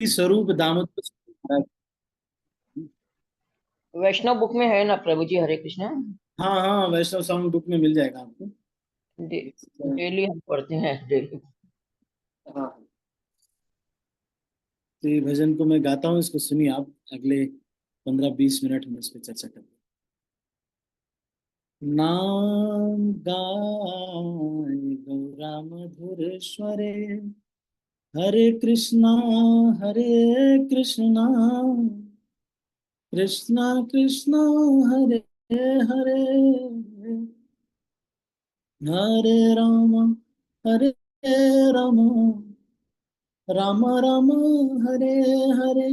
स्वरूप दामोदर महाराज। वैष्णव बुक में है ना प्रभु जी, हरे कृष्णा। हाँ हाँ, वैष्णव सॉन्ग बुक में मिल जाएगा आपको। डे, डेली हम पढ़ते हैं डेली। हाँ, तो ये भजन को मैं गाता हूँ, इसको सुनिए आप। अगले 15-20 मिनट में इस पर चर्चा करेंगे। नाम गाए गौरा मधुर स्वरे, हरे कृष्णा हरे कृष्णा, कृष्णा कृष्णा हरे हरे, हरे राम हरे राम, राम राम हरे हरे।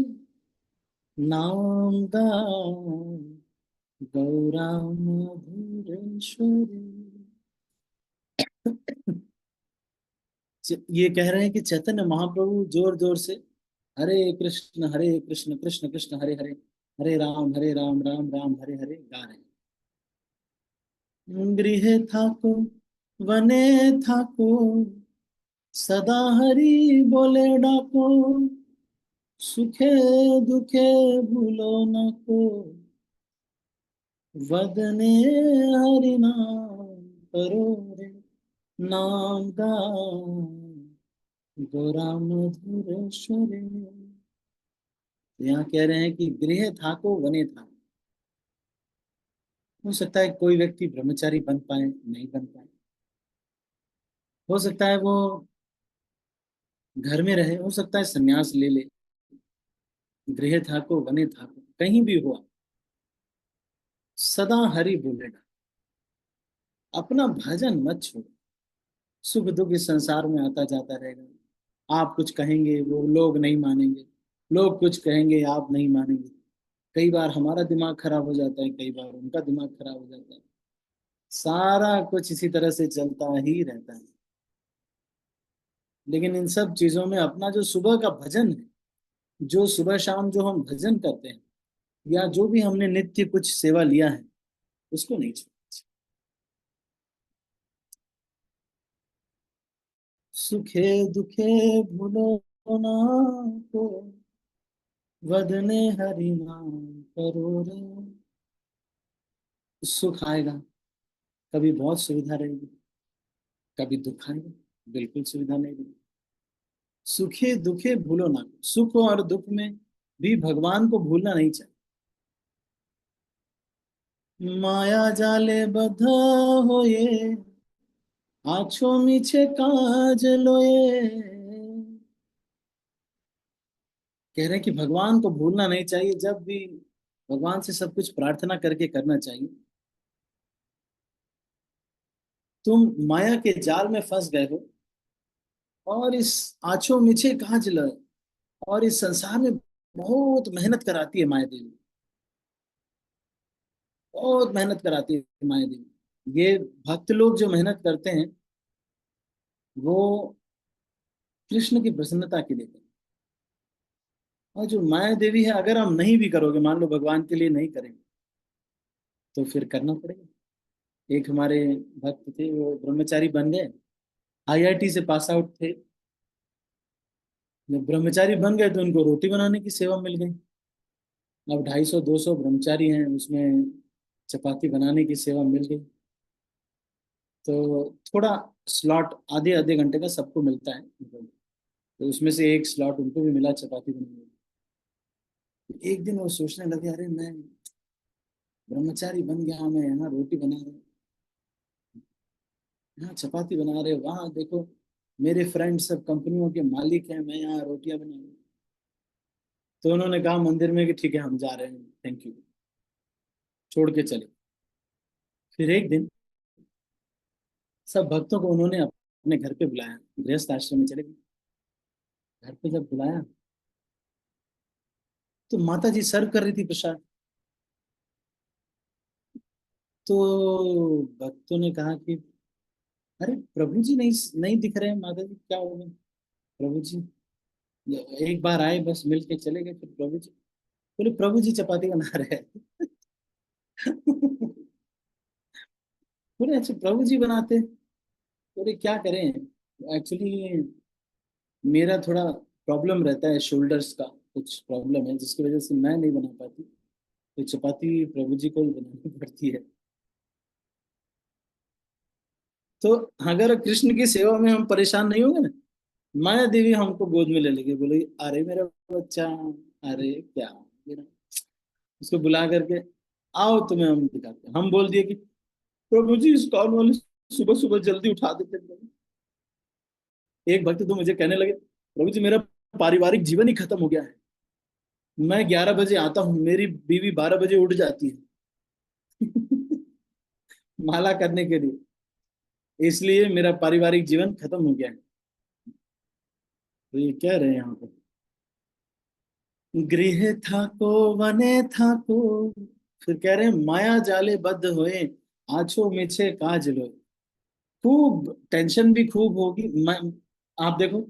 नाम गाए गौरा मधुरेश्वरी। ये कह रहे हैं कि चैतन्य महाप्रभु जोर जोर से हरे कृष्ण कृष्ण कृष्ण हरे हरे, हरे राम राम राम हरे हरे गा रहे हैं। गृह थाको वने थाको, सदा हरि बोले डाको, सुखे दुखे भूलो न को, वदने हरि नाम करो रे, नाम गाओ गौरा मधुरेश्वरी। यहाँ कह रहे हैं कि गृह था को वने था। हो सकता है कोई व्यक्ति ब्रह्मचारी बन पाए, नहीं बन पाए। हो सकता है वो घर में रहे, हो सकता है संन्यास ले ले। गृह था को वने था को, कहीं भी हुआ, सदा हरि बोलेगा। अपना भजन मत छोड़ो। सुख दुख इस संसार में आता जाता रहेगा। आप कुछ कहेंगे वो लोग नहीं मानेंगे, लोग कुछ कहेंगे आप नहीं मानेंगे। कई बार हमारा दिमाग खराब हो जाता है, कई बार उनका दिमाग खराब हो जाता है। सारा कुछ इसी तरह से चलता ही रहता है। लेकिन इन सब चीजों में अपना जो सुबह का भजन है, जो सुबह शाम जो हम भजन करते हैं, या जो भी हमने नित्य कुछ सेवा लिया है, उसको नहीं छोड़ना। सुखे दुखे भूलो ना को, वदने हरि नाम करो रे। सुख आएगा, कभी बहुत सुविधा रहेगी, कभी दुख आएगा, बिल्कुल सुविधा नहीं रहेगी। सुखे दुखे भूलो ना, सुख और दुख में भी भगवान को भूलना नहीं चाहिए। माया जाले बद्ध होए, आछो मीछे काज लोए। कह रहे हैं कि भगवान को भूलना नहीं चाहिए। जब भी भगवान से सब कुछ प्रार्थना करके करना चाहिए। तुम माया के जाल में फंस गए हो, और इस आछो मीछे काज लोए, और इस संसार में बहुत मेहनत कराती है माया देवी, बहुत मेहनत कराती है माया देवी। ये भक्त लोग जो मेहनत करते हैं, वो कृष्ण की प्रसन्नता के लिए करते हैं। और जो माया देवी है, अगर हम नहीं भी करोगे, मान लो भगवान के लिए नहीं करेंगे, तो फिर करना पड़ेगा। एक हमारे भक्त थे, वो ब्रह्मचारी बन गए, आईआईटी से पास आउट थे। जब ब्रह्मचारी बन गए तो उनको रोटी बनाने की सेवा मिल गई। अब 250-200 ब्रह्मचारी हैं, उसमें चपाती बनाने की सेवा मिल गई। तो थोड़ा स्लॉट आधे आधे घंटे का सबको मिलता है, तो उसमें से एक स्लॉट उनको भी मिला चपाती बनाने का। एक दिन वो सोचने लगे, अरे मैं ब्रह्मचारी बन गया, मैं यहाँ रोटी बना रहा हूँ, यहाँ चपाती बना रहे, वहां देखो मेरे फ्रेंड सब कंपनियों के मालिक हैं, मैं यहाँ रोटियां बना रहा हूँ। तो उन्होंने कहा मंदिर में कि ठीक है हम जा रहे हैं, थैंक यू, छोड़ के चले। फिर एक दिन सब भक्तों को उन्होंने अपने घर पे बुलाया, गृहस्थ आश्रम में चले गए। घर पे जब बुलाया, तो माता जी सर्व कर रही थी प्रसाद। तो भक्तों ने कहा कि अरे प्रभु जी नहीं नहीं दिख रहे हैं, माता जी क्या हो गया प्रभु जी। एक बार आए बस मिल के चले गए, फिर प्रभु जी, बोले प्रभु जी चपाती बना रहे हैं। बोले अच्छा प्रभु जी बनाते। बोले क्या करें, एक्चुअली मेरा थोड़ा प्रॉब्लम रहता है, शोल्डर्स का कुछ प्रॉब्लम है जिसकी वजह से मैं नहीं बना पाती, तो चपाती प्रभु जी को ही बनानी पड़ती है। तो अगर कृष्ण की सेवा में हम परेशान नहीं होंगे ना, माया देवी हमको गोद में ले लेगी, बोले अरे मेरा बच्चा, अरे क्या मेरा, उसको बुला करके आओ तुम्हें हम दिखाते हैं। हम बोल दिए कि प्रभु जी इस काम वाले सुबह सुबह जल्दी उठा देते हैं। एक भक्त तो मुझे कहने लगे, प्रभु जी मेरा पारिवारिक जीवन ही खत्म हो गया है, मैं 11 बजे आता हूँ, मेरी बीवी 12 बजे उठ जाती है माला करने के लिए, इसलिए मेरा पारिवारिक जीवन खत्म हो गया है। तो ये कह रहे हैं यहाँ पे, गृह था को वने था को, फिर कह रहे हैं माया जाले बद्ध होए, आछो मिछे काज लोए। खूब टेंशन भी खूब होगी। आप देखो,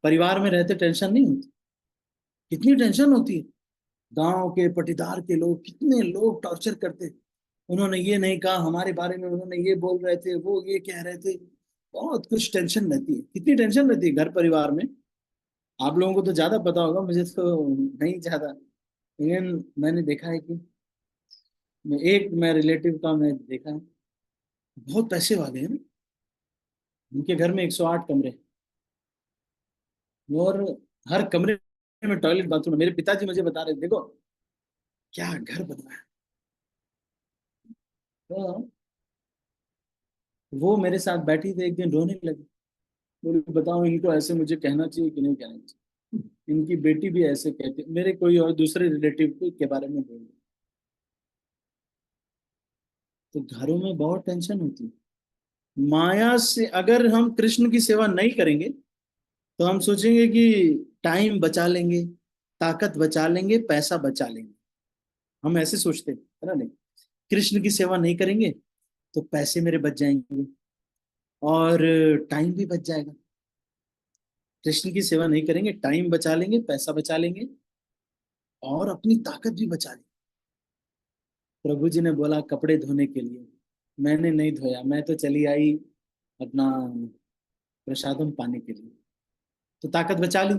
परिवार में रहते टेंशन नहीं होती, कितनी टेंशन होती है। गांव के पटीदार के लोग, कितने लोग टॉर्चर करते, उन्होंने ये नहीं कहा हमारे बारे में, उन्होंने ये बोल रहे थे, वो ये कह रहे थे, बहुत कुछ टेंशन रहती है। कितनी टेंशन रहती है घर परिवार में, आप लोगों को तो ज्यादा पता होगा, मुझे तो नहीं ज्यादा। लेकिन मैंने देखा है कि मैं रिलेटिव का मैं देखा है, बहुत पैसे वाले हैं, उनके घर में 108 कमरे हैं, और हर कमरे में टॉयलेट बाथरूम है। मेरे पिताजी मुझे बता रहे थे, देखो क्या घर बना है। तो वो मेरे साथ बैठी थी, एक दिन रोने लगी, बोले बताओ इनको ऐसे मुझे कहना चाहिए कि नहीं कहना चाहिए, इनकी बेटी भी ऐसे कहती, मेरे कोई और दूसरे रिलेटिव के बारे में बोल। तो घरों में बहुत टेंशन होती है। माया से अगर हम कृष्ण की सेवा नहीं करेंगे, तो हम सोचेंगे कि टाइम बचा लेंगे, ताकत बचा लेंगे, पैसा बचा लेंगे, हम ऐसे सोचते हैं, है ना? नहीं, कृष्ण की सेवा नहीं करेंगे तो पैसे मेरे बच जाएंगे, और टाइम भी बच जाएगा। कृष्ण की सेवा नहीं करेंगे, टाइम बचा लेंगे, पैसा बचा लेंगे, और अपनी ताकत भी बचा लेंगे। प्रभु जी ने बोला कपड़े धोने के लिए, मैंने नहीं धोया, मैं तो चली आई अपना प्रसादम पाने के लिए, तो ताकत बचा ली।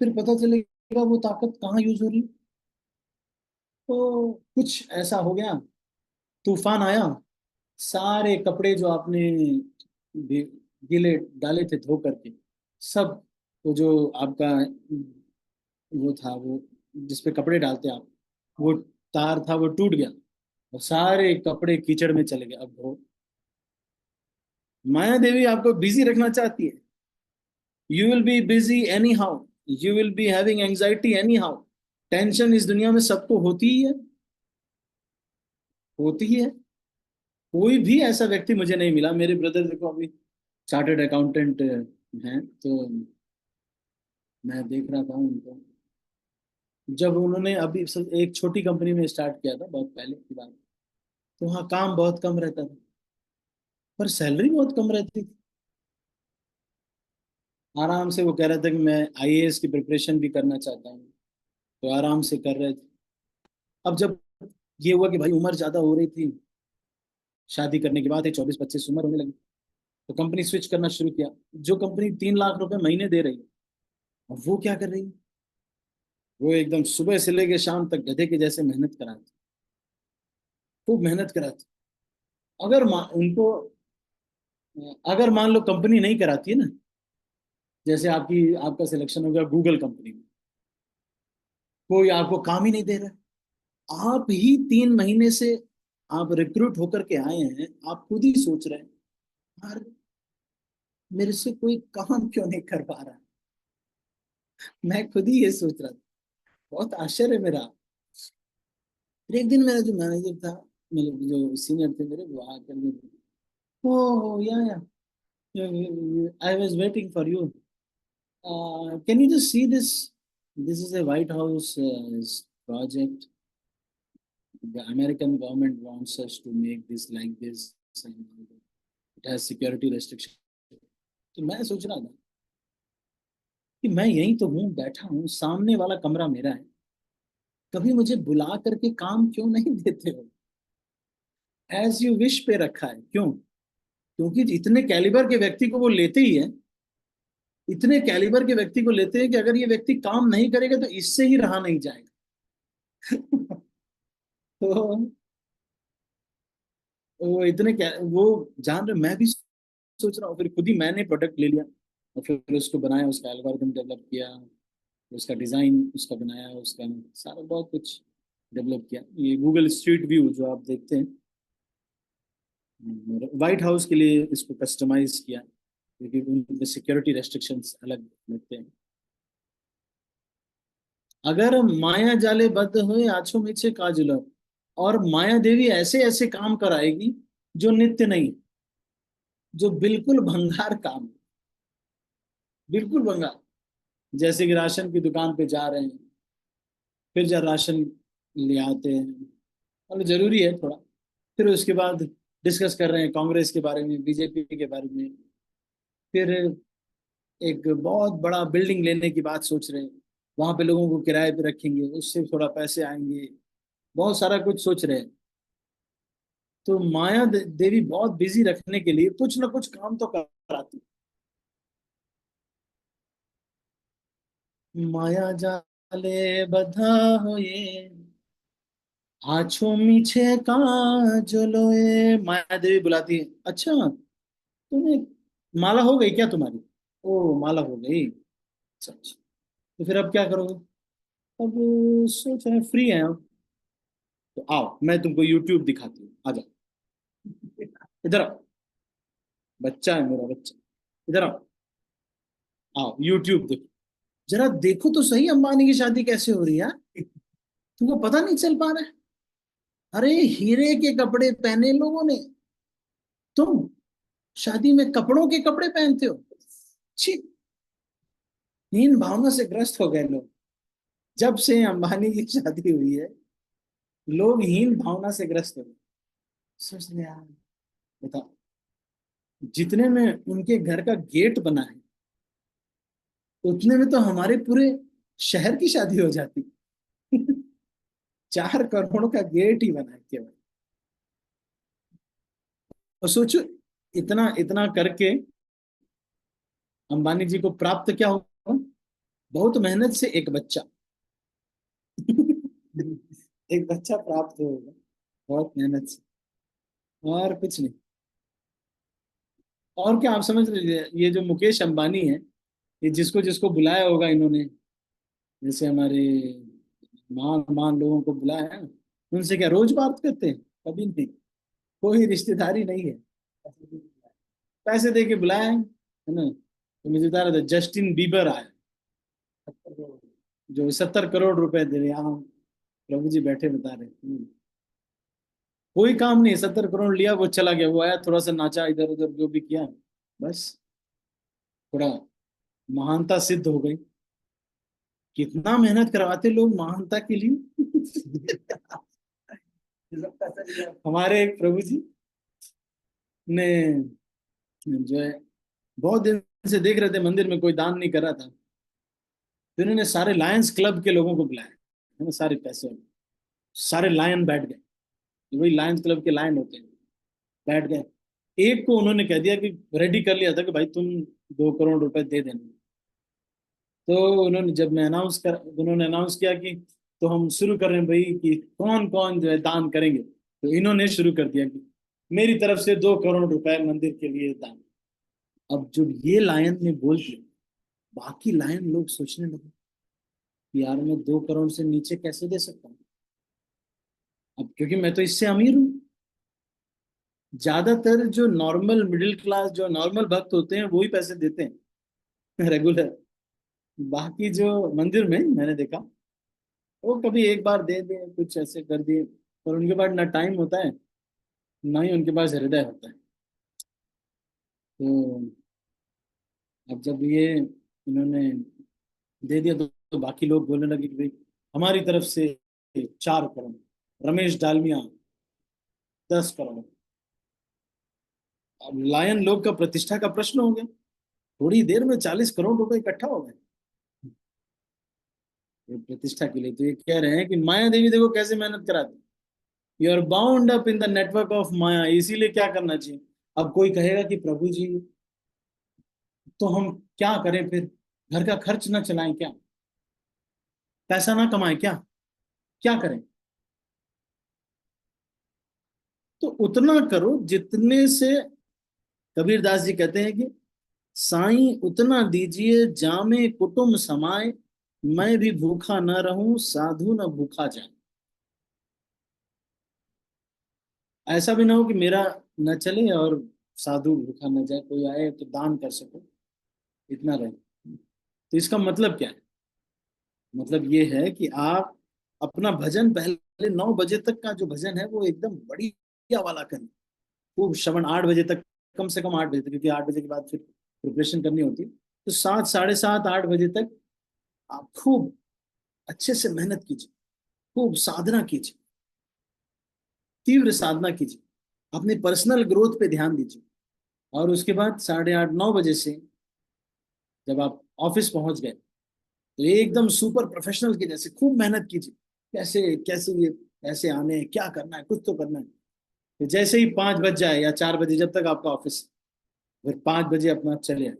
फिर पता चलेगा वो ताकत कहाँ यूज हो रही। तो कुछ ऐसा हो गया, तूफान आया, सारे कपड़े जो आपने गीले डाले थे धो करके, सब, वो जो आपका वो था, वो जिसपे कपड़े डालते आप, वो तार था, वो टूट गया, और सारे कपड़े कीचड़ में चले गए। अब धो। माया देवी आपको बिजी रखना चाहती है। You will be busy any how, you will be having anxiety any how. Tension इस दुनिया में सबको होती ही है, होती ही है। कोई भी ऐसा व्यक्ति मुझे नहीं मिला, मेरे ब्रदर देखो अभी चार्टर्ड अकाउंटेंट हैं, तो मैं देख रहा था उनको, जब उन्होंने अभी एक छोटी कंपनी में स्टार्ट किया था बहुत पहले की बात, तो वहाँ काम बहुत कम रहता था, पर सैलरी बहुत कम रहती थी। आराम से वो कह रहा था कि मैं आईएएस की प्रिपरेशन भी करना चाहता हूँ, तो आराम से कर रहे थे। अब जब ये हुआ कि भाई उम्र ज्यादा हो रही थी, शादी करने के बाद ही 24-25 उम्र होने लगी, तो कंपनी स्विच करना शुरू किया। जो कंपनी 3 लाख रुपए महीने दे रही है, अब वो क्या कर रही है, वो एकदम सुबह से लेके शाम तक गधे के जैसे मेहनत कराती, खूब मेहनत कराती। अगर उनको, अगर मान लो कंपनी नहीं कराती है ना, जैसे आपका सिलेक्शन हो गया गूगल कंपनी में, कोई आपको काम ही नहीं दे रहा है, आप ही 3 महीने से आप रिक्रूट होकर के आए हैं, आप खुद ही सोच रहे हैं यार मेरे से कोई काम क्यों नहीं कर पा रहा। मैं खुद ही ये सोच रहा था, बहुत आश्चर्य मेरा। फिर एक दिन मेरा जो मैनेजर था, मेरे जो सीनियर थे मेरे, वो आकर के, ओह या I was waiting for you, can you just see this? This is a White House project. The American government wants us to make this like this, and it has security restriction. तो मैं सोच रहा था कि मैं यहीं तो हूँ, बैठा हूँ, सामने वाला कमरा मेरा है, कभी मुझे बुला करके काम क्यों नहीं देते हो? एज यू विश पे रखा है, क्यों? क्योंकि इतने कैलिबर के व्यक्ति को वो लेते ही है, इतने कैलिबर के व्यक्ति को लेते हैं कि अगर ये व्यक्ति काम नहीं करेगा तो इससे ही रहा नहीं जाएगा। तो वो वो जान रहे, मैं भी सोच रहा हूँ, फिर खुद ही मैंने प्रोडक्ट ले लिया और फिर उसको बनाया, उसका एल्गोरिथम डेवलप किया, उसका डिजाइन उसका बनाया, उसका सारा बहुत कुछ डेवलप किया। ये गूगल स्ट्रीट व्यू जो आप देखते हैं, व्हाइट हाउस के लिए इसको कस्टमाइज किया, क्योंकि उनके सिक्योरिटी रेस्ट्रिक्शंस अलग लगते हैं। अगर माया जाले बद्ध हुए आंखों मीचे काजल, और माया देवी ऐसे ऐसे काम कराएगी जो नित्य नहीं, जो बिल्कुल भंगार काम, बिल्कुल भंगार। जैसे कि राशन की दुकान पे जा रहे हैं, फिर जब राशन ले आते हैं, मतलब जरूरी है थोड़ा, फिर उसके बाद डिस्कस कर रहे हैं कांग्रेस के बारे में, बीजेपी के बारे में, फिर एक बहुत बड़ा बिल्डिंग लेने की बात सोच रहे हैं, वहां पे लोगों को किराए पे रखेंगे, उससे थोड़ा पैसे आएंगे, बहुत सारा कुछ सोच रहे हैं। तो देवी बहुत बिजी रखने के लिए कुछ ना कुछ काम तो कराती। माया जाले बधा हो ये आँखों मीछे काजलोए, माया देवी बुलाती है, अच्छा तुम्हें माला हो गई क्या तुम्हारी? ओ माला हो गई, अच्छा अच्छा। तो फिर अब क्या करोगे? अब सोच रहे फ्री है अब, तो आओ मैं तुमको यूट्यूब दिखाती हूँ, आ जाओ, इधर आओ, बच्चा है मेरा बच्चा, इधर आओ, आओ यूट्यूब देखो, जरा देखो तो सही अंबानी की शादी कैसे हो रही है यार। तुमको पता नहीं चल पा रहा है? अरे हीरे के कपड़े पहने लोगों ने, तुम शादी में कपड़ों के कपड़े पहनते हो? छी, हीन भावना से ग्रस्त हो गए लोग। जब से अंबानी की शादी हुई है, लोग हीन भावना से ग्रस्त हो गए। सोच रहे यार, बताओ, जितने में उनके घर का गेट बना है, उतने में तो हमारे पूरे शहर की शादी हो जाती। 4 करोड़ का गेट ही बना है केवल। और सोचो, इतना इतना करके अंबानी जी को प्राप्त क्या होगा? बहुत मेहनत से एक बच्चा। एक बच्चा प्राप्त होगा, बहुत मेहनत से, और कुछ नहीं। और क्या आप समझ लीजिए, ये जो मुकेश अंबानी है, ये जिसको जिसको बुलाया होगा इन्होंने, जैसे हमारे महान महान लोगों को बुलाया है, उनसे क्या रोज बात करते हैं? कभी नहीं, कोई रिश्तेदारी नहीं है, पैसे दे के बुलाया है ना। तो मुझे बता रहे थे जस्टिन बीबर आया, जो 70 करोड़ रुपए दे रहे, यहाँ प्रभु जी बैठे बता रहे। कोई काम नहीं, 70 करोड़ लिया, वो चला गया, वो आया थोड़ा सा नाचा इधर उधर जो भी किया, बस थोड़ा महानता सिद्ध हो गई। कितना मेहनत करवाते लोग महानता के लिए। हमारे एक प्रभु जी ने, जो है, बहुत दिन से देख रहे थे मंदिर में कोई दान नहीं कर रहा था, तो इन्होंने सारे लायंस क्लब के लोगों को बुलाया, है ना, सारे पैसे वाले, सारे लायन बैठ गए, वही लायंस क्लब के लायन होते हैं, बैठ गए। एक को उन्होंने कह दिया कि रेडी कर लिया था कि भाई तुम 2 करोड़ रुपए दे देना। तो उन्होंने अनाउंस किया कि तो हम शुरू कर रहे हैं भाई, कि कौन कौन जो है दान करेंगे। तो इन्होंने शुरू कर दिया कि मेरी तरफ से 2 करोड़ रुपए मंदिर के लिए दान। अब जब ये लायन ने बोल दिया, बाकी लायन लोग सोचने लगे कि यार मैं 2 करोड़ से नीचे कैसे दे सकता हूँ, अब क्योंकि मैं तो इससे अमीर हूँ। ज्यादातर जो नॉर्मल मिडिल क्लास, जो नॉर्मल भक्त होते हैं, वो ही पैसे देते हैं रेगुलर। बाकी जो मंदिर में मैंने देखा, वो कभी एक बार दे दे, कुछ ऐसे कर दिए, और उनके पास ना टाइम होता है, ना ही उनके पास हृदय होता है। तो अब जब ये इन्होंने दे दिया, तो बाकी लोग बोलने लगे कि भाई हमारी तरफ से 4 करोड़, रमेश डालमिया 10 करोड़। अब लायन लोग का प्रतिष्ठा का प्रश्न हो गया, थोड़ी देर में 40 करोड़ रुपए इकट्ठा हो गए ये प्रतिष्ठा के लिए। तो ये कह रहे हैं कि माया देवी देखो कैसे मेहनत कराती, you are bound up in the network of maya, इसीलिए क्या करना चाहिए। अब कोई कहेगा कि प्रभु जी तो हम क्या करें फिर? घर का खर्च ना चलाएं क्या? पैसा ना कमाएं क्या? क्या करें? तो उतना करो जितने से, कबीरदास जी कहते हैं कि साईं उतना दीजिए जामे कुटुम्ब समाए, मैं भी भूखा न रहूं साधु न भूखा जाए। ऐसा भी ना हो कि मेरा न चले और साधु भूखा न जाए, कोई आए तो दान कर सको, इतना रहे। तो इसका मतलब क्या है? मतलब ये है कि आप अपना भजन पहले 9 बजे तक का जो भजन है वो एकदम बढ़िया वाला करें। खूब श्रवण 8 बजे तक, कम से कम 8 बजे तक, क्योंकि 8 बजे के बाद फिर प्रिपरेशन करनी होती है। तो 7, साढ़े 7, 8 बजे तक आप खूब अच्छे से मेहनत कीजिए, खूब साधना कीजिए, तीव्र साधना कीजिए, अपने पर्सनल ग्रोथ पे ध्यान दीजिए। और उसके बाद 8:30, 9 बजे से जब आप ऑफिस पहुंच गए तो एकदम सुपर प्रोफेशनल के जैसे खूब मेहनत कीजिए। कैसे कैसे ये ऐसे आने हैं, क्या करना है, कुछ तो करना है। तो जैसे ही 5 बज जाए या 4 बजे, जब तक आपका ऑफिस, फिर 5 बजे अपना चले आए।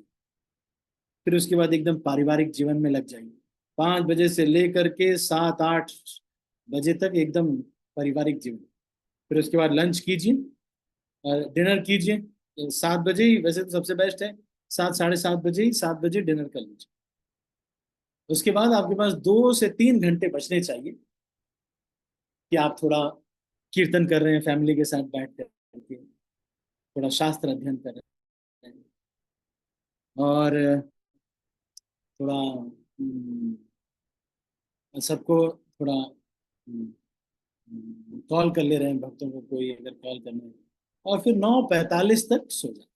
फिर उसके बाद एकदम पारिवारिक जीवन में लग जाएंगे। 5 बजे से लेकर के 7, 8 बजे तक एकदम पारिवारिक जीवन। फिर उसके बाद लंच कीजिए और डिनर कीजिए। 7 बजे ही वैसे तो सबसे बेस्ट है, 7, साढ़े 7 बजे ही, 7 बजे डिनर कर लीजिए। उसके बाद आपके पास 2 से 3 घंटे बचने चाहिए कि आप थोड़ा कीर्तन कर रहे हैं फैमिली के साथ बैठ करके, थोड़ा शास्त्र अध्ययन कर रहे हैं, और थोड़ा सबको थोड़ा कॉल कर ले रहे हैं, भक्तों को कोई अगर कॉल करना है। और फिर 9:45 तक सो जाए।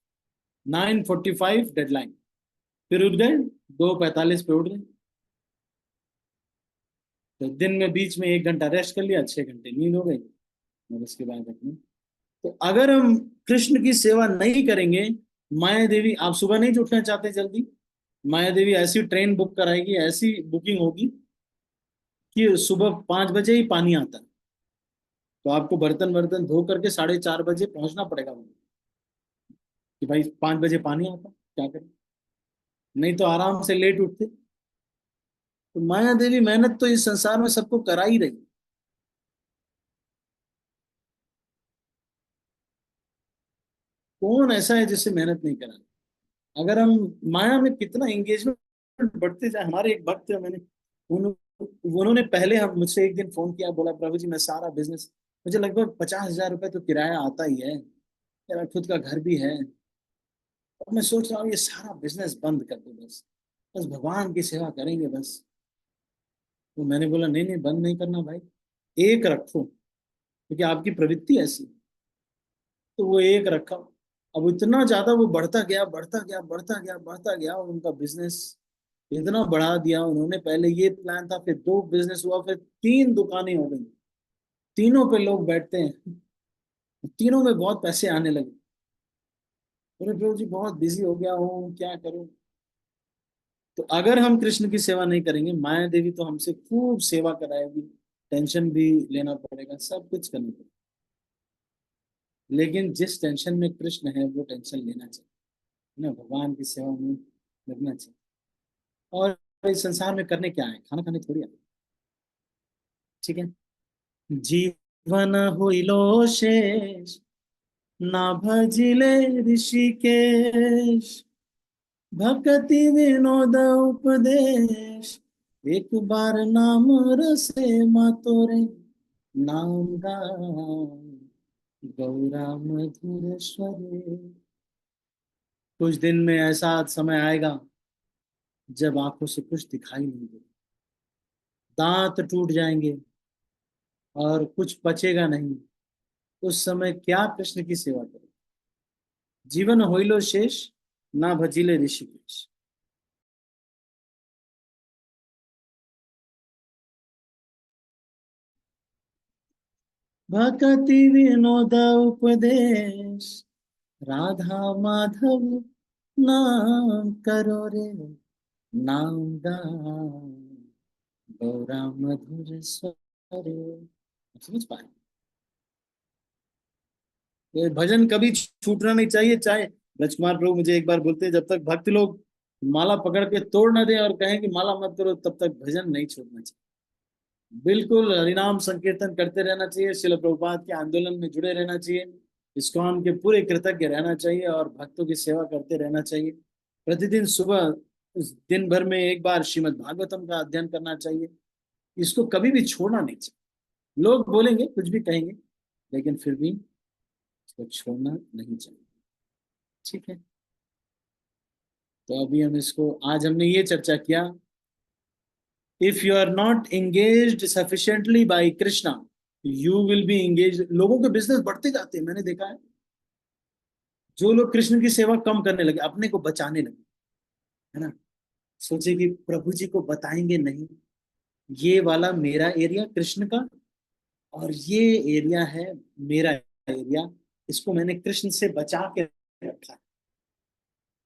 9:45 डेडलाइन। फिर उठ गए, 2:45 पे उठ गए, तो दिन में बीच में 1 घंटा रेस्ट कर लिया, 6 घंटे नींद हो गई। और उसके बाद अपनी, तो अगर हम कृष्ण की सेवा नहीं करेंगे, माया देवी, आप सुबह नहीं उठना चाहते जल्दी, माया देवी ऐसी ट्रेन बुक कराएगी, ऐसी बुकिंग होगी कि सुबह 5 बजे ही पानी आता है। तो आपको बर्तन वर्तन धो करके 4:30 बजे पहुंचना पड़ेगा वहाँ, कि भाई 5 बजे पानी आता, क्या करें? नहीं तो आराम से लेट उठते। तो माया देवी मेहनत तो इस संसार में सबको करा ही रही। कौन ऐसा है जिससे मेहनत नहीं करा? अगर हम माया में कितना एंगेजमेंट बढ़ते जाए। हमारे एक भक्त है, मैंने उन उन्होंने पहले हम मुझसे एक दिन फोन किया, बोला प्रभु जी मैं सारा बिजनेस, मुझे लगभग 50,000 रुपए तो किराया आता ही है, मेरा खुद का घर भी है, और मैं सोच रहा हूँ ये सारा बिजनेस बंद कर दो, बस बस भगवान की सेवा करेंगे बस। तो मैंने बोला नहीं नहीं, बंद नहीं करना भाई, एक रखो, क्योंकि आपकी प्रवृत्ति ऐसी है। तो वो एक रखा। अब इतना ज्यादा वो बढ़ता गया, बढ़ता गया, बढ़ता गया, बढ़ता गया, और उनका बिजनेस इतना बढ़ा दिया उन्होंने। पहले ये प्लान था, फिर 2 बिजनेस हुआ, फिर 3 दुकानें हो गई, तीनों पे लोग बैठते हैं, तीनों में बहुत पैसे आने लगे। बोले प्रभु जी बहुत बिजी हो गया हूँ, क्या करूँ? तो अगर हम कृष्ण की सेवा नहीं करेंगे, माया देवी तो हमसे खूब सेवा कराएगी, टेंशन भी लेना पड़ेगा, सब कुछ करना पड़ेगा। लेकिन जिस टेंशन में कृष्ण है वो टेंशन लेना चाहिए ना, भगवान की सेवा में लगना चाहिए। और इस संसार में करने क्या है? खाना खाने थोड़ी आए, ठीक है? जीवन हुइलो शेष, ना भजिले ऋषिकेश, भक्ति विनोद उपदेश, एक बार नाम रसे मातोरे, नाम गान गौरा मधुर स्वरे। कुछ दिन में ऐसा समय आएगा जब आंखों से कुछ दिखाई नहीं देगा, दांत टूट जाएंगे और कुछ बचेगा नहीं। उस समय क्या कृष्ण की सेवा करें? जीवन होइलो शेष, ना भजिले ऋषिकेश। भक्ति विनोद उपदेश, राधा माधव नाम करो रे, नाम गान गौरा मधुर स्वरे। समझ पाए? ये भजन कभी छूटना नहीं चाहिए। चाहे राजकुमार प्रभु मुझे एक बार बोलते, जब तक भक्त लोग माला पकड़ के तोड़ ना दे और कहें कि माला मत करो, तब तक भजन नहीं छोड़ना चाहिए। बिल्कुल हरिनाम संकीर्तन करते रहना चाहिए, शिल प्रभुपाद के आंदोलन में जुड़े रहना चाहिए, इस्कॉन के पूरे कृतज्ञ रहना चाहिए और भक्तों की सेवा करते रहना चाहिए। प्रतिदिन सुबह दिन भर में एक बार श्रीमद् भागवतम का अध्ययन करना चाहिए। इसको कभी भी छोड़ना नहीं चाहिए। लोग बोलेंगे, कुछ भी कहेंगे, लेकिन फिर भी इसको छोड़ना नहीं चाहिए। ठीक है, तो अभी हम इसको, आज हमने ये चर्चा किया, if you are not engaged sufficiently by Krishna, you will be engage. लोगों के बिजनेस बढ़ते जाते हैं, मैंने देखा है। जो लोग कृष्ण की सेवा कम करने लगे, अपने को बचाने लगे, है ना, सोचे कि प्रभु जी को बताएंगे नहीं, ये वाला मेरा एरिया कृष्ण का, और ये एरिया है मेरा एरिया, इसको मैंने कृष्ण से बचा के रखा है,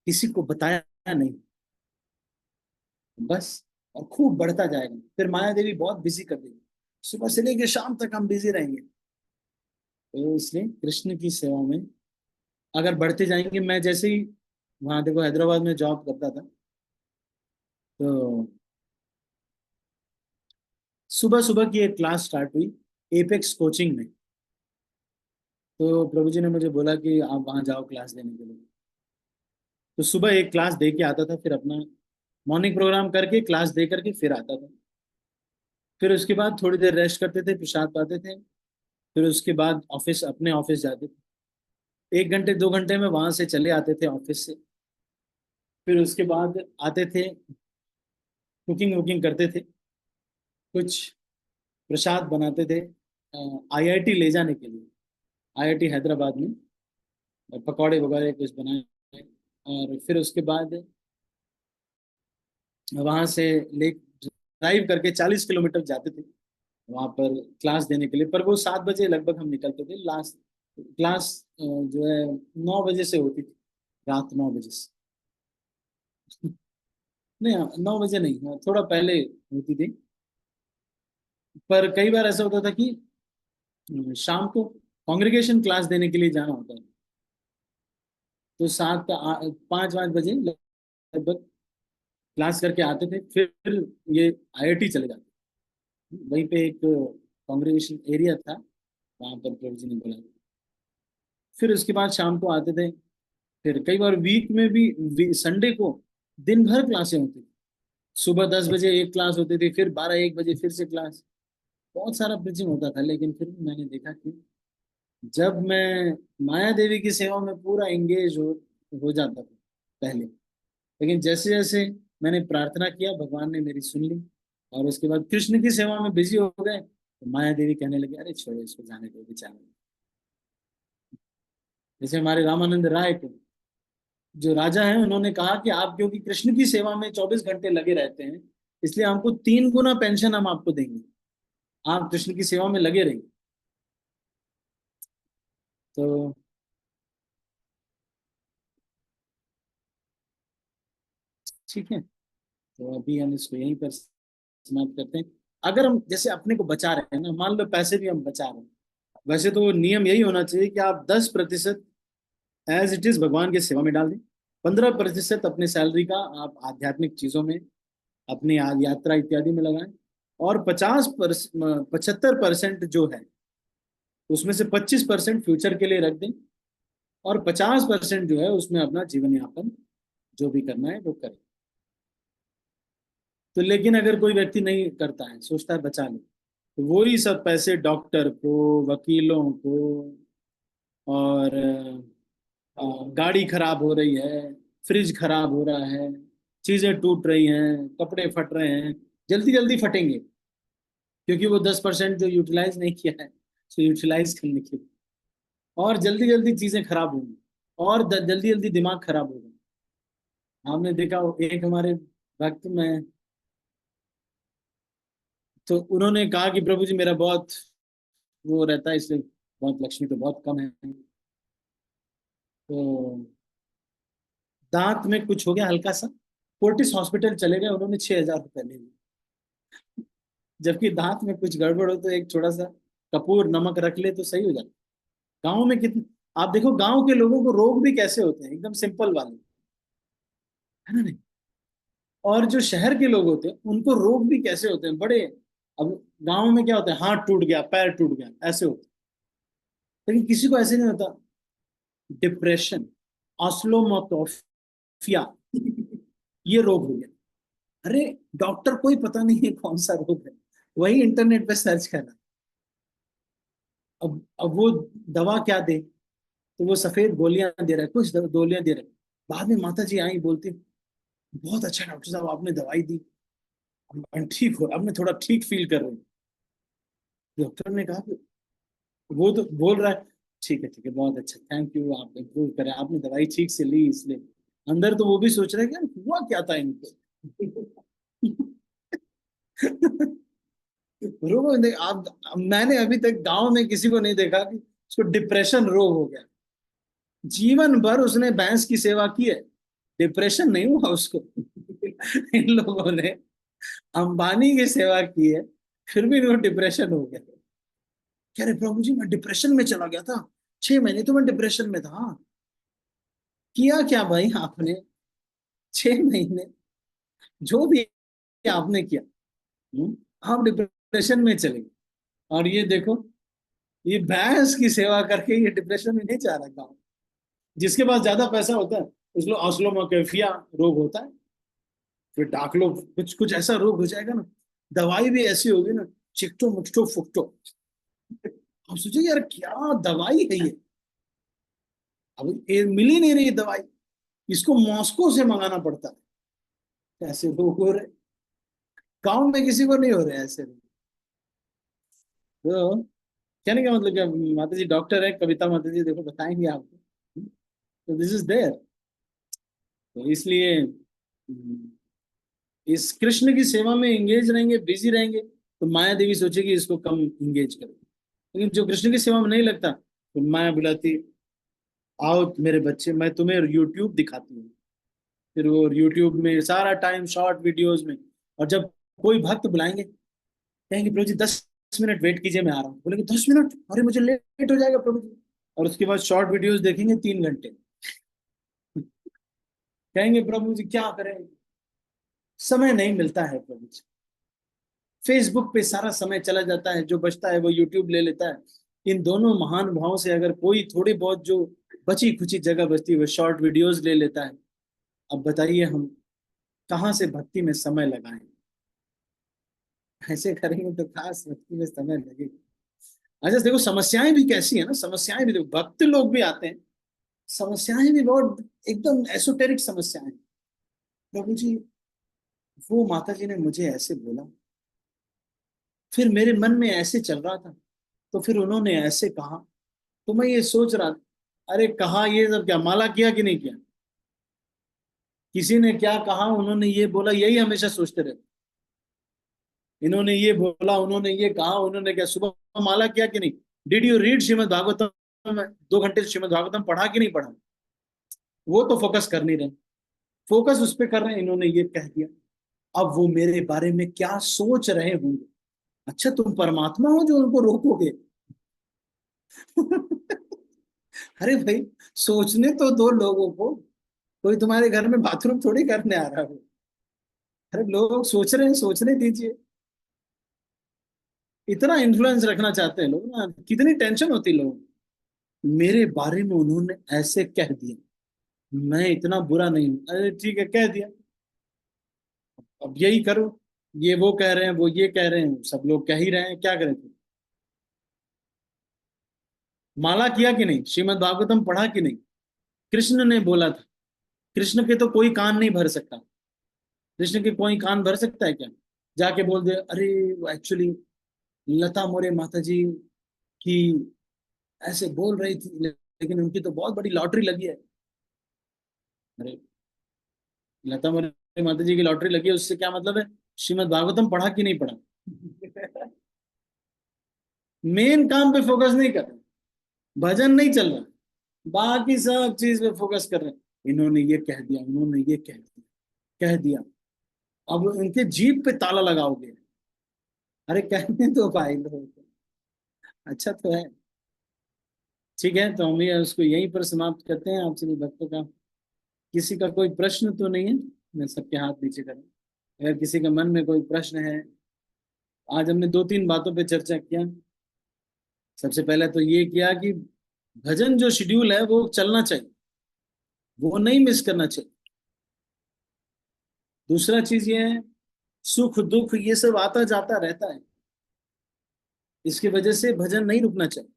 किसी को बताया नहीं, बस। और खूब बढ़ता जाएगा, फिर माया देवी बहुत बिजी कर देगी, सुबह से लेकर शाम तक हम बिजी रहेंगे। तो इसलिए कृष्ण की सेवा में अगर बढ़ते जाएंगे, मैं जैसे ही वहां देखो हैदराबाद में जॉब करता था, तो सुबह सुबह की एक क्लास स्टार्ट हुई एपेक्स कोचिंग में। तो प्रभु जी ने मुझे बोला कि आप वहां जाओ क्लास देने के लिए। तो सुबह एक क्लास दे के आता था, फिर अपना मॉर्निंग प्रोग्राम करके क्लास दे करके फिर आता था। फिर उसके बाद थोड़ी देर रेस्ट करते थे, प्रसाद पाते थे, फिर उसके बाद ऑफिस, अपने ऑफिस जाते थे। 1 घंटे 2 घंटे में वहां से चले आते थे ऑफिस से। फिर उसके बाद आते थे, कुकिंग वुकिंग करते थे, कुछ प्रसाद बनाते थे आईआईटी ले जाने के लिए। आईआईटी हैदराबाद में पकौड़े वगैरह कुछ बनाए, और फिर उसके बाद वहां से ले ड्राइव करके 40 किलोमीटर जाते थे वहां पर क्लास देने के लिए। पर वो 7 बजे लगभग हम निकलते थे। लास्ट क्लास जो है 9 बजे से होती थी, रात 9 बजे से। नहीं, 9 बजे नहीं, थोड़ा पहले होती थी। पर कई बार ऐसा होता था कि शाम को कांग्रेगेशन क्लास देने के लिए जाना होता है, तो 5-5 बजे लगभग क्लास करके आते थे। फिर ये आईआईटी चले जाते, वहीं पे एक कांग्रेगेशन एरिया था, वहां पर प्रभु जी ने बुलाया। फिर उसके बाद शाम को आते थे। फिर कई बार वीक में भी संडे को दिन भर क्लासें होती थी। सुबह 10 बजे एक क्लास होती थी, फिर 12-1 बजे फिर से क्लास। बहुत सारा प्रीचिंग होता था, लेकिन फिर भी मैंने देखा कि जब मैं माया देवी की सेवा में पूरा एंगेज हो जाता था पहले, लेकिन जैसे जैसे मैंने प्रार्थना किया, भगवान ने मेरी सुन ली, और उसके बाद कृष्ण की सेवा में बिजी हो गए, तो माया देवी कहने लगी, अरे छोड़ो इसको, जाने दो बेचारा। जैसे हमारे रामानंद राय को, जो राजा हैं, उन्होंने कहा कि आप क्योंकि कृष्ण की सेवा में 24 घंटे लगे रहते हैं, इसलिए हमको 3 गुना पेंशन हम आपको देंगे, आप कृष्ण की सेवा में लगे रहिए। तो ठीक है, तो अभी हम इसको यहीं पर समाप्त करते हैं। अगर हम जैसे अपने को बचा रहे हैं ना, मान लो पैसे भी हम बचा रहे हैं, वैसे तो नियम यही होना चाहिए कि आप 10% एज इट इज भगवान की सेवा में डाल दें, 15% अपने सैलरी का आप आध्यात्मिक चीजों में, अपनी यात्रा इत्यादि में लगाएं, और 75% जो है उसमें से 25% फ्यूचर के लिए रख दें, और 50% जो है उसमें अपना जीवन यापन जो भी करना है वो करें। तो लेकिन अगर कोई व्यक्ति नहीं करता है, सोचता है बचा ले, तो वही सब पैसे डॉक्टर को, वकीलों को, और गाड़ी खराब हो रही है, फ्रिज खराब हो रहा है, चीजें टूट रही हैं, कपड़े फट रहे हैं, जल्दी जल्दी फटेंगे, क्योंकि वो 10% जो यूटिलाइज नहीं किया है, तो यूटिलाइज करने के लिए, और जल्दी जल्दी चीजें खराब होंगी, और जल्दी जल्दी दिमाग खराब होगा। आपने देखा एक हमारे भक्त में, तो उन्होंने कहा कि प्रभु जी मेरा बहुत वो रहता है, इसलिए बहुत, लक्ष्मी तो बहुत कम है, तो दांत में कुछ हो गया हल्का सा, फोर्टिस हॉस्पिटल चले गए, उन्होंने 6,000 रुपये ले लिए। जबकि दांत में कुछ गड़बड़ हो तो एक थोड़ा सा कपूर नमक रख ले तो सही हो जाता। गाँव में कितने, आप देखो गाँव के लोगों को रोग भी कैसे होते हैं, एकदम सिंपल वाले, है ना नहीं। और जो शहर के लोग होते हैं उनको रोग भी कैसे होते हैं बड़े। अब गांव में क्या होता है, हाथ टूट गया, पैर टूट गया, ऐसे होते हैं। लेकिन किसी को ऐसे नहीं होता। डिप्रेशन, ऑस्लोमोटोफिया ये रोग हो गया। अरे डॉक्टर कोई पता नहीं है कौन सा रोग है, वही इंटरनेट पे सर्च करना। अब वो दवा क्या दे, तो वो सफेद गोलियां दे रहा है, कुछ गोलियां दे रहा है। बाद में माता जी आई बोलती, बहुत अच्छा डॉक्टर साहब आपने दवाई दी, अब ठीक हो, अब मैं थोड़ा ठीक फील कर रही हूँ। डॉक्टर ने कहा कि वो तो बोल रहा है, ठीक है बहुत अच्छा, थैंक यू, आप इम्प्रूव करें, आपने दवाई ठीक से ली इसलिए। अंदर तो वो भी सोच रहे हैं कि यार हुआ क्या था इनको। रोग आप, मैंने अभी तक गांव में किसी को नहीं देखा कि उसको डिप्रेशन रोग हो गया। जीवन भर उसने भैंस की सेवा की है, डिप्रेशन नहीं हुआ उसको। इन लोगों ने अंबानी की सेवा की है, फिर भी इनको डिप्रेशन हो गया। कह रहे प्रभु जी मैं डिप्रेशन में चला गया था, 6 महीने तो मैं डिप्रेशन में था। किया क्या भाई आपने 6 महीने, जो भी आपने किया, आप डिप्रेशन में चले गए। और ये देखो, ये भैंस की सेवा करके ये डिप्रेशन में नहीं जा रहा गाँव। जिसके पास ज्यादा पैसा होता है उसको ऑस्लोमोकेफिया रोग होता है, फिर डाक लो, कुछ कुछ ऐसा रोग हो जाएगा ना, दवाई भी ऐसी होगी ना, चिकटो मुकटो फुकटो। अब सोचो यार क्या दवाई है ये, अब ये मिल ही नहीं रही दवाई, इसको मॉस्को से मंगाना पड़ता है। ऐसे रोग हो रहे, गाँव में किसी को नहीं हो रहे ऐसे रोग। तो कहने का मतलब क्या, माता जी डॉक्टर है, कविता माता जी देखो बताएंगे आपको। तो दिस इज देयर। तो इसलिए इस कृष्ण की सेवा में एंगेज रहेंगे, बिजी रहेंगे, तो माया देवी सोचेगी इसको कम एंगेज करो। लेकिन जो कृष्ण की सेवा में नहीं लगता, तो माया बुलाती, आओ मेरे बच्चे मैं तुम्हें यूट्यूब दिखाती हूँ। फिर वो यूट्यूब में सारा टाइम शॉर्ट वीडियोस में। और जब कोई भक्त बुलाएंगे, कहेंगे प्रभु जी 10 मिनट वेट कीजिए मैं आ रहा हूँ, बोलेंगे 10 मिनट, अरे मुझे लेट हो जाएगा प्रभु जी। और उसके बाद शॉर्ट वीडियोस देखेंगे 3 घंटे। कहेंगे प्रभु जी क्या करें, समय नहीं मिलता है प्रभु जी। फेसबुक पे सारा समय चला जाता है, जो बचता है वो यूट्यूब ले लेता है। इन दोनों महान भावों से अगर कोई थोड़ी बहुत जो बची खुची जगह बचती है वो शॉर्ट वीडियोस ले लेता है। अब बताइए हम कहाँ से भक्ति में समय लगाएं। ऐसे करेंगे तो खास भक्ति में समय लगेगा। अच्छा देखो समस्याएं भी कैसी है ना, समस्याएं भी देखो, भक्त लोग भी आते हैं, समस्याएं भी बहुत एकदम एसोटेरिक समस्याएं। प्रभु जी वो माता जी ने मुझे ऐसे बोला, फिर मेरे मन में ऐसे चल रहा था, तो फिर उन्होंने ऐसे कहा, तो मैं ये सोच रहा था, अरे कहा ये सब क्या, माला किया कि नहीं किया, किसी ने क्या कहा, उन्होंने ये बोला, यही हमेशा सोचते रहते। इन्होंने ये बोला, उन्होंने ये कहा, उन्होंने क्या, सुबह माला किया कि नहीं, did you read Shrimad Bhagavatam, 2 घंटे श्रीमद् भागवतम पढ़ा कि नहीं पढ़ा, वो तो फोकस कर नहीं रहे, फोकस उस पर कर रहे हैं, इन्होंने ये कह दिया। अब वो मेरे बारे में क्या सोच रहे होंगे। अच्छा तुम परमात्मा हो जो उनको रोकोगे। अरे भाई सोचने तो दो लोगों को, कोई तुम्हारे घर में बाथरूम थोड़ी करने आ रहा है। अरे लोग सोच रहे हैं, सोचने दीजिए। इतना इन्फ्लुएंस रखना चाहते हैं लोग ना, कितनी टेंशन होती है लोगों को। मेरे बारे में उन्होंने ऐसे कह दिया, मैं इतना बुरा नहीं हूं, अरे ठीक है कह दिया, अब यही करो, ये वो कह रहे हैं, वो ये कह रहे हैं, सब लोग कह ही रहे हैं, क्या करें फिर। माला किया कि नहीं, श्रीमद् भागवतम पढ़ा कि नहीं, कृष्ण ने बोला था, कृष्ण के तो कोई कान नहीं भर सकता, कृष्ण के कोई कान भर सकता है क्या, जाके बोल दे अरे वो एक्चुअली लता मोरे माता जी की ऐसे बोल रही थी, लेकिन उनकी तो बहुत बड़ी लॉटरी लगी है। अरे लता मोरे माता जी की लॉटरी लगी है उससे क्या मतलब है, श्रीमद् भागवतम पढ़ा कि नहीं पढ़ा। मेन काम पे फोकस नहीं कर रहे, भजन नहीं चल रहा, बाकी सब चीज पे फोकस कर रहे हैं। इन्होंने ये कह दिया, उन्होंने ये कह दिया। अब उनके जीभ पे ताला लगाओगे, अरे कहने दो भाई लोगों को, अच्छा तो है। ठीक है तो हम ये उसको यहीं पर समाप्त करते हैं, आप सभी भक्तों का किसी का कोई प्रश्न तो नहीं है, मैं सबके हाथ नीचे करूँ। अगर किसी के मन में कोई प्रश्न है, आज हमने दो तीन बातों पे चर्चा किया। सबसे पहले तो ये किया कि भजन जो शेड्यूल है वो चलना चाहिए, वो नहीं मिस करना चाहिए। दूसरा चीज ये है, सुख दुख ये सब आता जाता रहता है, इसकी वजह से भजन नहीं रुकना चाहिए।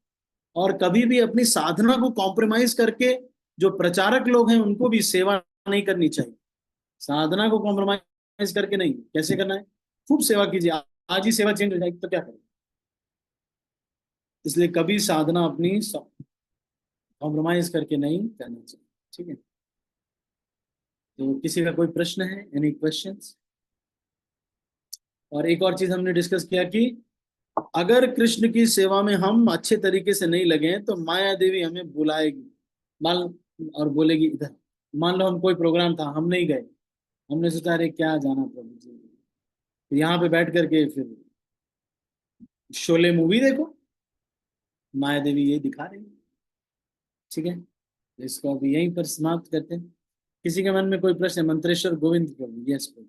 और कभी भी अपनी साधना को कॉम्प्रोमाइज करके जो प्रचारक लोग हैं उनको भी सेवा नहीं करनी चाहिए। साधना को कॉम्प्रोमाइज करके नहीं, कैसे करना है, खूब सेवा कीजिए, आज ही सेवा चेंज हो जाएगी तो क्या करें। इसलिए कभी साधना अपनी कॉम्प्रोमाइज करके नहीं करना चाहिए। ठीक है, तो किसी का कोई प्रश्न है, एनी क्वेश्चंस? और एक और चीज हमने डिस्कस किया कि अगर कृष्ण की सेवा में हम अच्छे तरीके से नहीं लगे तो माया देवी हमें बुलाएगी, मान और बोलेगी इधर। मान लो हम कोई प्रोग्राम था, हम नहीं गए, हमने सोचा अरे क्या जाना प्रभु जी, तो यहाँ पे बैठ करके फिर शोले मूवी देखो, माया देवी ये दिखा रही है। ठीक है, तो इसको अभी यहीं पर समाप्त करते हैं। किसी के मन में कोई प्रश्न है? मंत्रेश्वर गोविंद प्रभु, यस प्रभु।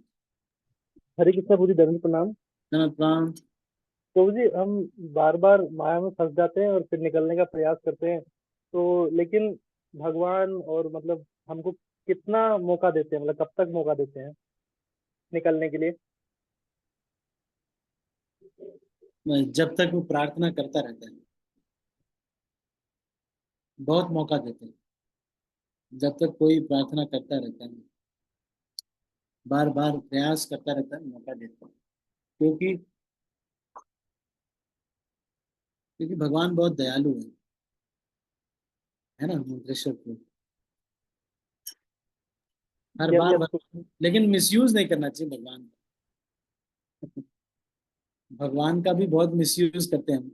हरे कृष्णा प्रभु जी, दंड प्रणाम। धन्यवाद प्रणाम। प्रभु जी, हम बार बार माया में फंस जाते हैं और फिर निकलने का प्रयास करते हैं, तो लेकिन भगवान और मतलब हमको कितना मौका देते हैं, मतलब कब तक मौका देते हैं निकलने के लिए? जब तक वो प्रार्थना करता रहता है, बहुत मौका देते हैं। जब तक कोई प्रार्थना करता रहता है, बार बार प्रयास करता रहता है, मौका देते हैं। क्योंकि क्योंकि भगवान बहुत दयालु है ना मंत्रेश्वर को, हर यस बार यस। लेकिन मिसयूज नहीं करना चाहिए भगवान का। भगवान का भी बहुत मिसयूज करते हैं हम,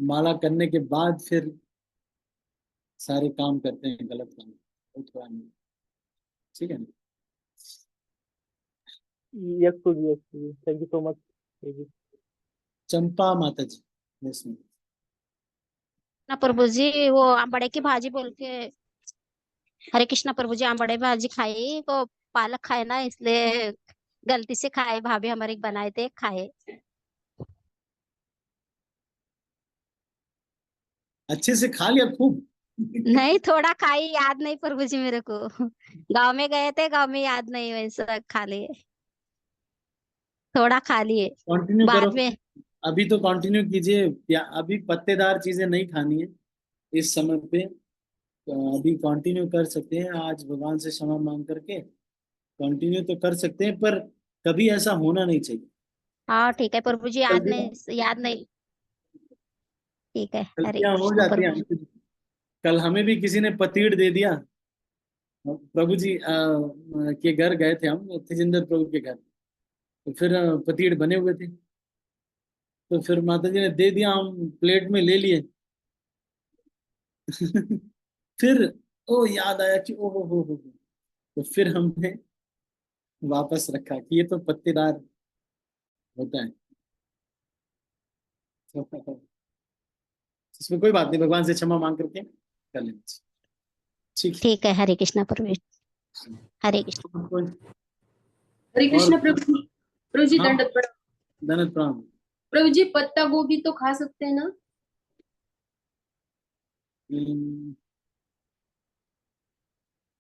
माला करने के बाद फिर सारे काम करते हैं, गलत काम, वो थोड़ा नहीं। ठीक है ना? Yes prabhu ji, yes prabhu ji, thank you so much prabhu ji. Champa Mata ji, yes ma'am. ना प्रभु जी, वो आंबड़े की भाजी बोल के, हरे कृष्णा प्रभु जी, आंबड़े भाजी खाई वो, पालक खाए ना, इसलिए गलती से खाए, भाभी हमारे बनाए थे खाए। अच्छे से खा लिया खूब। नहीं, थोड़ा खाई, याद नहीं प्रभु जी मेरे को। गांव में गए थे, गांव में याद नहीं, वैसा खा लिए, थोड़ा खा लिए कंटिन्यू करो, बाद में। अभी तो कंटिन्यू कीजिए। अभी पत्तेदार चीजें नहीं खानी है इस समय पे, तो अभी कंटिन्यू कर सकते हैं, आज भगवान से क्षमा मांग करके कंटिन्यू तो कर सकते हैं, पर कभी ऐसा होना नहीं चाहिए। हाँ ठीक है प्रभु जी, गलतियां याद नहीं। ठीक है, हरे गलतियां हो कृष्णा जाती हैं प्रभु जी। हमसे। कल हमें भी किसी ने पतीड़ दे दिया, प्रभु जी के घर गए थे हम, तेजिंदर प्रभु के घर, तो फिर पतीड़ बने हुए थे, तो फिर माता जी ने दे दिया, हम प्लेट में ले लिए। फिर ओ याद आया कि ओ हो, तो फिर हमने वापस रखा कि ये तो पत्तेदार होता है। तो इसमें कोई बात नहीं, भगवान से क्षमा मांग करके कर लेना चाहिए। ठीक ठीक है, हरे कृष्णा प्रभु जी, हरे कृष्णा। है। हरे और कृष्ण प्रभु जी। प्रभु जी हाँ, दंडवत प्रणाम। धन्यवाद प्रणाम। प्रभु जी, पत्ता गोभी तो खा सकते हैं ना? हम्म,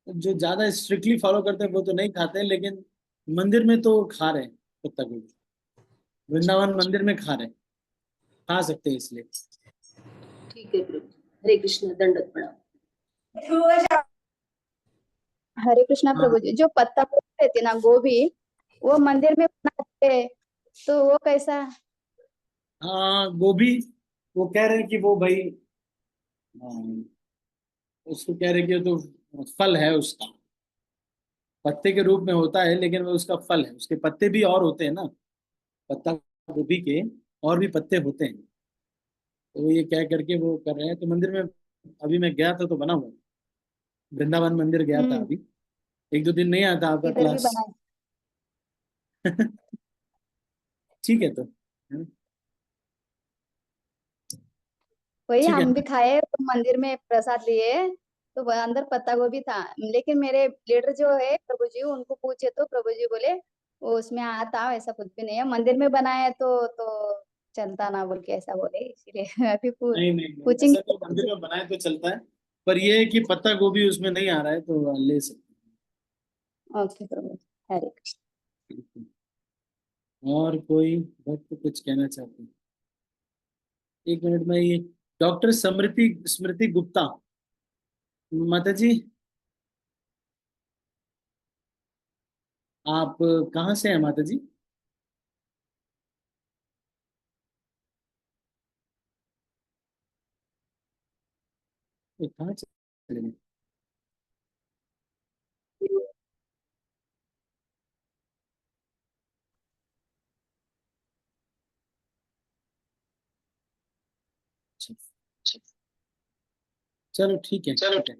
जो ज्यादा स्ट्रिक्टली फॉलो करते हैं वो तो नहीं खाते हैं, लेकिन मंदिर में तो खा रहे हैं पत्ता गोभी, वृंदावन मंदिर में खा रहे हैं, खा सकते हैं इसलिए। ठीक है प्रभु जी, हरे कृष्ण, दंडवत प्रणाम। हरे कृष्णा हाँ प्रभु जी, जो पत्ता गोभी रहती है ना, गोभी, वो मंदिर में बनाते हैं, तो वो कैसा? हाँ, गोभी, वो कह रहे हैं कि वो भाई, हाँ, उसको कह रहे हैं कि वो तो फल है उसका, पत्ते के रूप में होता है लेकिन वो उसका फल है, उसके पत्ते भी और होते हैं ना, पत्ता गोभी के और भी पत्ते होते हैं। तो वो ये कह करके वो कर रहे हैं, तो मंदिर में अभी मैं गया था तो बना हुआ, वृंदावन मंदिर गया था हम्म। अभी, एक दो दिन नहीं आया था आपका इधर भी क्लास। बनाए। ठीक है, तो है ना? वही ठीक है हम भी ना? खाए, तो मंदिर में प्रसाद लिए, तो अंदर पत्ता गोभी था, लेकिन मेरे लीडर जो है प्रभु जी, उनको पूछे तो प्रभु जी बोले वो उसमें आता वैसा कुछ भी नहीं है, मंदिर में बनाया तो चलता ना बोल के ऐसा बोले, इसीलिए अभी नहीं नहीं नहीं, पूछेंगे। ऐसा तो मंदिर में बनाए तो चलता है, पर ये है कि पत्ता गोभी उसमें नहीं आ रहा है तो ले सकते ओके प्रभु जी, हरे कृष्ण। हैं। और कोई भक्त कुछ कहना चाहते हैं? एक मिनट में ये डॉक्टर स्मृति स्मृति गुप्ता, माता जी आप कहाँ से हैं माता जी? ये कहाँ चले गए? अच्छा, चलो ठीक है, ठीक है।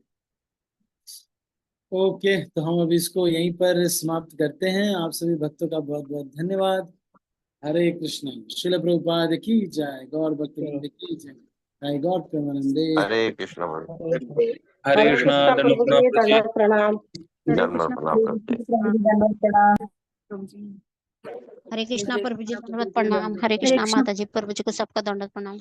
ओके, तो हम अभी इसको यहीं पर समाप्त करते हैं। आप सभी भक्तों का बहुत बहुत धन्यवाद। हरे कृष्ण। श्रील प्रभुपाद की जय। गौर भक्तवृंद की जय। जय गौर प्रेमानंदे। हरे कृष्ण हरे कृष्णा प्रभु जी, दंडवत प्रणाम। जन्म प्रणाम करते। दंडवत प्रणाम। हरे कृष्णा प्रभु जी दंडवत प्रणाम। हरे कृष्णा माता जी प्रभु जी को सबका दंडवत प्रणाम।